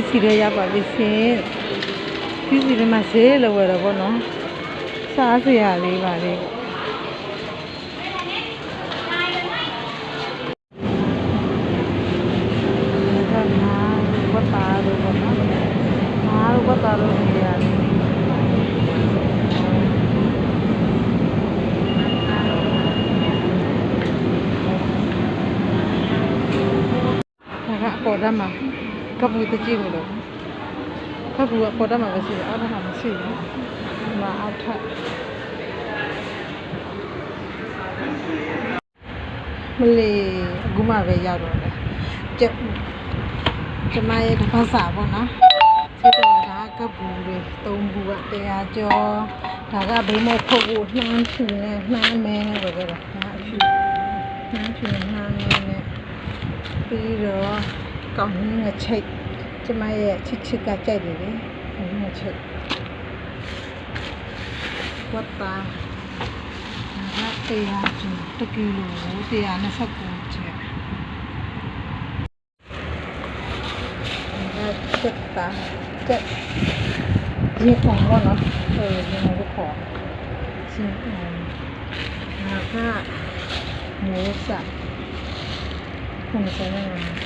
စီတွေရပါပြီရှင်ပစ္စည်းတွေမှာဈေးလိုရတော့ဗောနော်စားစရာလေးပါလေဘာတာလို့ဗောနော်ဘာတာလို့နေရတယ်ပေါ်တာမှာကပူတကြည့်လို့ကပူကပေါ်တာမှာပဲရှိတယ်အောက်ထပ်မှာမရှိဘူးဒီမှာအောက်ထပ်မလေးအခုမှပဲရောက်တော့တယ်ကျမရဲ့တစ်ဖက်စာပေါ့နော်စိတ်တော်ဒါကပူတွေ3ပူက100ကျော်ဒါကဘိမောဖုတ်ကိုနှမ်းဖြူနဲ့နှမ်းမဲနဲ့ပဲကြတာဒါအဖြူနှမ်းဖြူနှမ်းမဲနဲ့ပြီးတော့ကောင်းငါချိတ်ကျမရဲ့ချစ်ကကြိုက်တယ်လေငါချိတ်ဝတ်တာဒါက100ကျော်1ကီလို129ကျပ်ဒါချက်တာချက်ဒီของဘောနော်ဒီမှာကိုခေါ်ရှင်ဒါကမိုးစာခုနကလည်း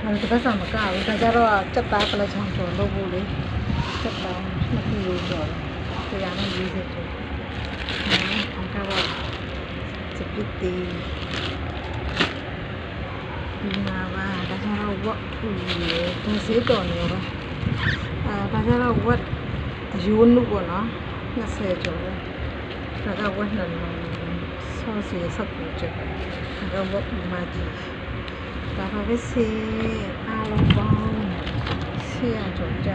အဲ့ဒါကမကောက်ဘူးဒါကြတော့စက်သားကလည်းချောင်းကျော်လုပ်ဖို့လေစက်သား2ကီလိုကျော်140ကျော်ကတော့စပစ်တီဒီမှာပါဒါကြတော့ဝတ်ဒီစေးတော်နေပါဒါကြတော့ဝတ်ယူနုပေါ့နော်20ကျော်ဒါကဝတ်နှံဆောစီ19ကျော်ဒါကဝတ်မာကြီးဒါပဲစေအားလုံးပေါင်း100ကျော်ကြ